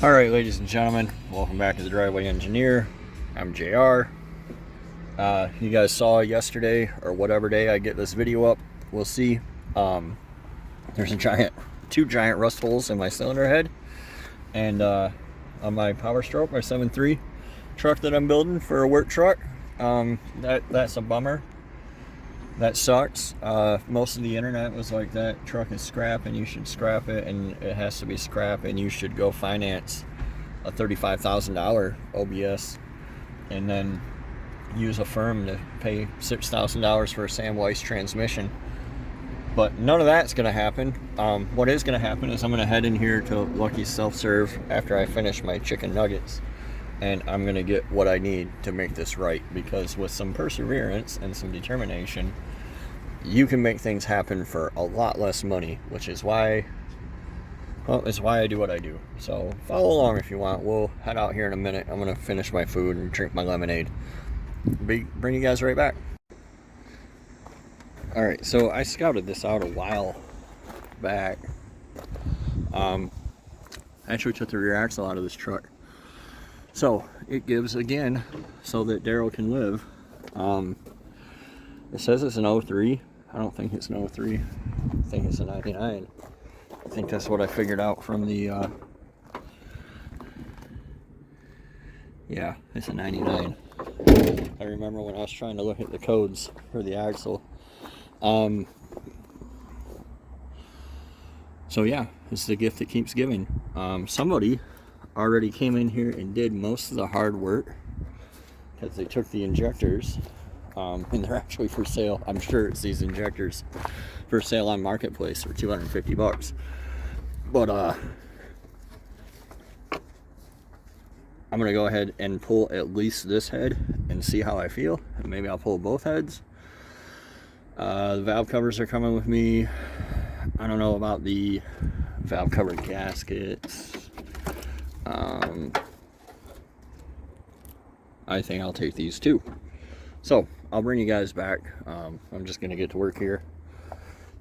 Alright, ladies and gentlemen, welcome back to the Driveway Engineer. I'm JR. You guys saw yesterday, or whatever day I get this video up, we'll see. There's two giant rust holes in my cylinder head. And on my Powerstroke, my 7.3 truck that I'm building for a work truck. That's a bummer. That sucks. Most of the internet was like, that truck is scrap and you should scrap it, and it has to be scrap, and you should go finance a $35,000 OBS and then use a firm to pay $6,000 for a Samwise transmission. But none of that's going to happen. What is going to happen is I'm going to head in here to Lucky's Self-Serve after I finish my chicken nuggets, and I'm going to get what I need to make this right, because with some perseverance and some determination, you can make things happen for a lot less money, which is why, well, it's why I do what I do. So follow along if you want. We'll head out here in a minute. I'm going to finish my food and drink my lemonade. Bring you guys right back. Alright, so I scouted this out a while back. I actually took the rear axle out of this truck. So it gives, again, so that Daryl can live. It says it's an 03. I don't think it's an 03. I think it's a 99. I think that's what I figured out from the, yeah, it's a 99. I remember when I was trying to look at the codes for the axle. So yeah, it's the gift that keeps giving. Somebody already came in here and did most of the hard work, because they took the injectors, and they're actually for sale. I'm sure it's these injectors for sale on Marketplace for 250 bucks. But I'm gonna go ahead and pull at least this head and see how I feel, and maybe I'll pull both heads. The valve covers are coming with me. I don't know about the valve cover gaskets. I think I'll take these too. So I'll bring you guys back. I'm just gonna get to work here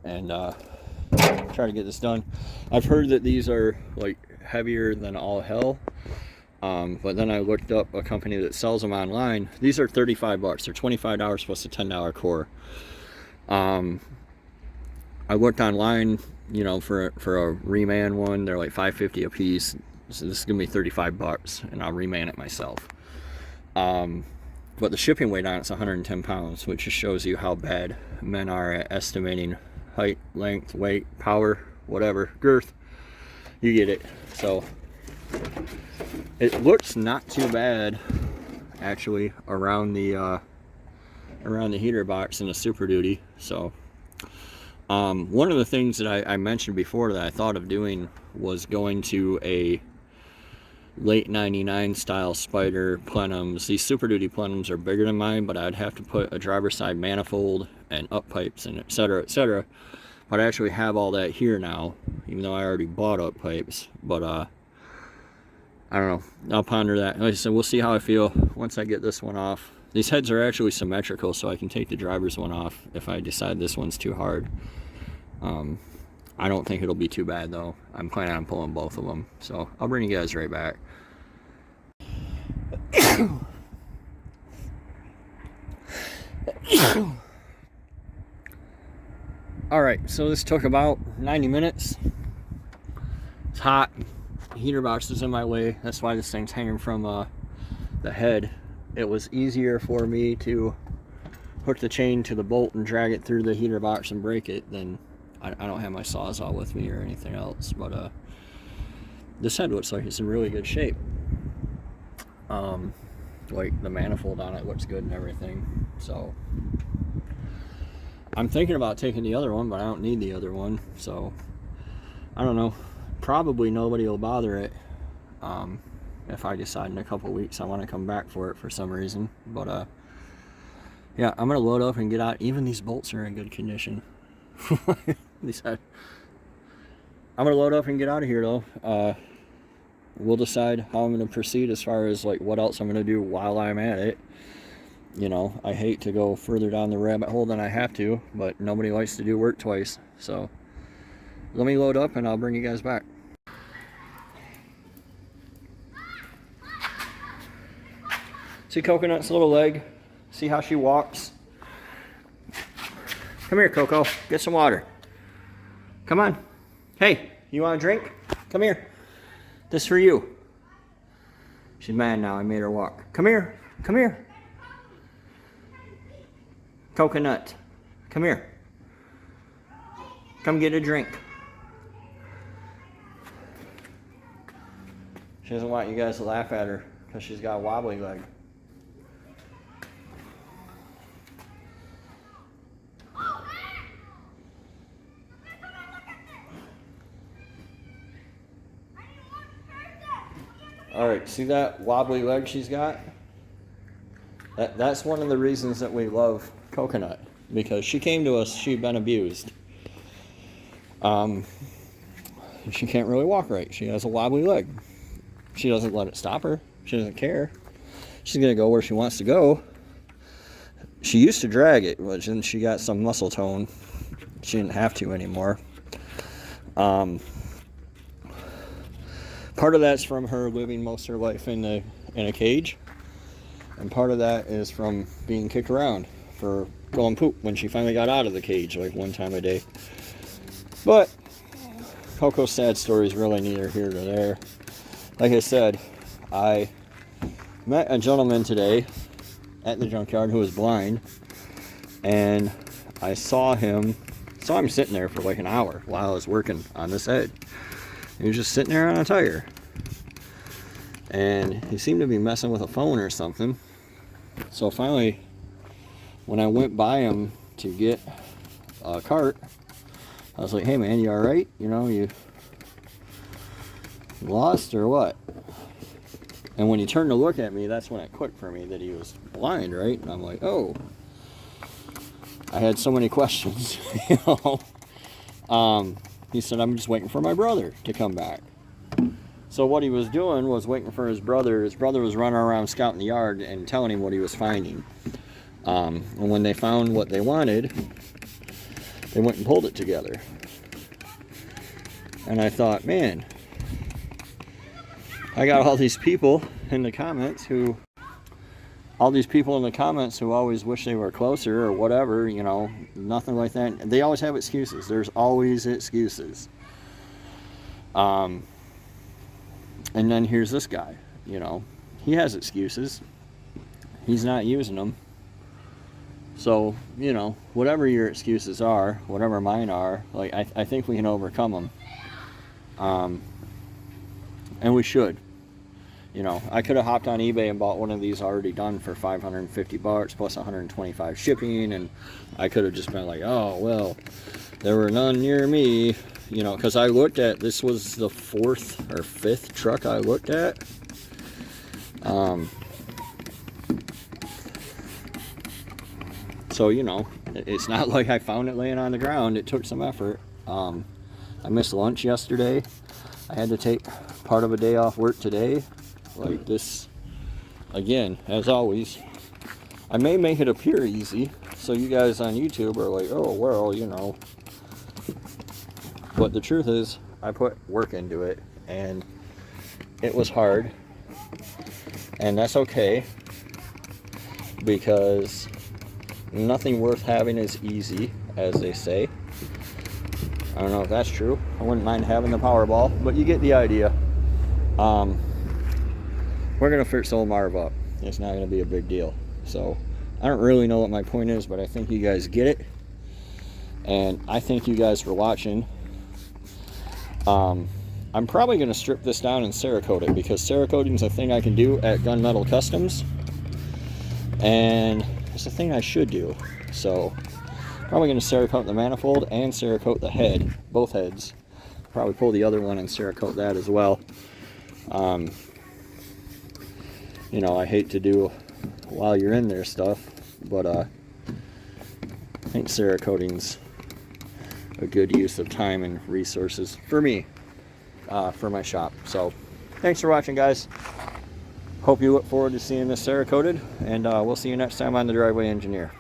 and try to get this done. I've heard that these are like heavier than all hell, but then I looked up a company that sells them online. These are 35 bucks. They're $25 plus a $10 core. I looked online, you know, for a reman one. They're like $5.50 a piece. So this is gonna be 35 bucks, and I'll reman it myself. But the shipping weight on it's 110 pounds, which just shows you how bad men are at estimating height, length, weight, power, whatever, girth. You get it. So it looks not too bad, actually, around the heater box and the Super Duty. So one of the things that I mentioned before that I thought of doing was going to a late 99 style Spider plenums. These Super Duty plenums are bigger than mine, but I'd have to put a driver's side manifold and up pipes and etc, etc. But I actually have all that here now, even though I already bought up pipes. But I don't know, I'll ponder that. Like I said, we'll see how I feel once I get this one off. These heads are actually symmetrical, so I can take the driver's one off if I decide this one's too hard. I don't think it'll be too bad though. I'm planning on pulling both of them, so I'll bring you guys right back. Alright, so this took about 90 minutes. It's hot. The heater box is in my way. That's why this thing's hanging from the head. It was easier for me to hook the chain to the bolt and drag it through the heater box and break it than I don't have my Sawzall with me or anything else. But this head looks like it's in really good shape. Like the manifold on it looks good and everything. So I'm thinking about taking the other one, but I don't need the other one. So I don't know. Probably nobody will bother it. If I decide in a couple weeks I want to come back for it for some reason. But yeah, I'm gonna load up and get out. Even these bolts are in good condition. I'm gonna load up and get out of here though. We'll decide how I'm gonna proceed as far as like what else I'm gonna do while I'm at it. You know, I hate to go further down the rabbit hole than I have to, but nobody likes to do work twice. So let me load up and I'll bring you guys back. See Coconut's little leg? See how she walks? Come here, Coco. Get some water. Come on. Hey, you want a drink? Come here. This is for you. She's mad now. I made her walk. Come here. Come here. Coconut. Come here. Come get a drink. She doesn't want you guys to laugh at her because she's got a wobbly leg. Alright, see that wobbly leg she's got? That's one of the reasons that we love Coconut. Because she came to us, she'd been abused. She can't really walk right. She has a wobbly leg. She doesn't let it stop her. She doesn't care. She's going to go where she wants to go. She used to drag it, but then she got some muscle tone. She didn't have to anymore. Part of that's from her living most of her life in a cage, and part of that is from being kicked around for going poop when she finally got out of the cage, like one time a day. But Coco's sad story is really neither here nor there. Like I said, I met a gentleman today at the junkyard who was blind, and I saw him sitting there for like an hour while I was working on this head. He was just sitting there on a tire, and he seemed to be messing with a phone or something. So finally, when I went by him to get a cart, I was like, hey man, you alright? You know, you lost or what? And when he turned to look at me, that's when it clicked for me that he was blind, right? And I'm like, oh, I had so many questions, you know. He said, I'm just waiting for my brother to come back. So what he was doing was waiting for his brother. His brother was running around scouting the yard and telling him what he was finding. And when they found what they wanted, they went and pulled it together. And I thought, man, I got all these people in the comments who always wish they were closer or whatever, you know, nothing like that. They always have excuses. There's always excuses. And then here's this guy, you know, he has excuses. He's not using them. So, you know, whatever your excuses are, whatever mine are, like, I think we can overcome them. And we should. You know, I could have hopped on eBay and bought one of these already done for $550 plus 125 shipping, and I could have just been like, oh, well, there were none near me, you know, because I looked at, this was the 4th or 5th truck I looked at. So, you know, it's not like I found it laying on the ground. It took some effort. I missed lunch yesterday. I had to take part of a day off work today. Like this, again, as always, I may make it appear easy, so you guys on YouTube are like, oh, well, you know. But the truth is, I put work into it, and it was hard. And that's okay, because nothing worth having is easy, as they say. I don't know if that's true. I wouldn't mind having the Powerball, but you get the idea. We're going to fix old Marv up. It's not going to be a big deal. So, I don't really know what my point is, but I think you guys get it. And I thank you guys for watching. I'm probably going to strip this down and Cerakote it, because Cerakoting is a thing I can do at Gunmetal Customs. And it's a thing I should do. So, probably going to Cerakote the manifold and Cerakote the head. Both heads. Probably pull the other one and Cerakote that as well. You know, I hate to do while you're in there stuff, but I think Cerakoting's a good use of time and resources for me, for my shop. So, thanks for watching, guys. Hope you look forward to seeing this Cerakoted, and we'll see you next time on The Driveway Engineer.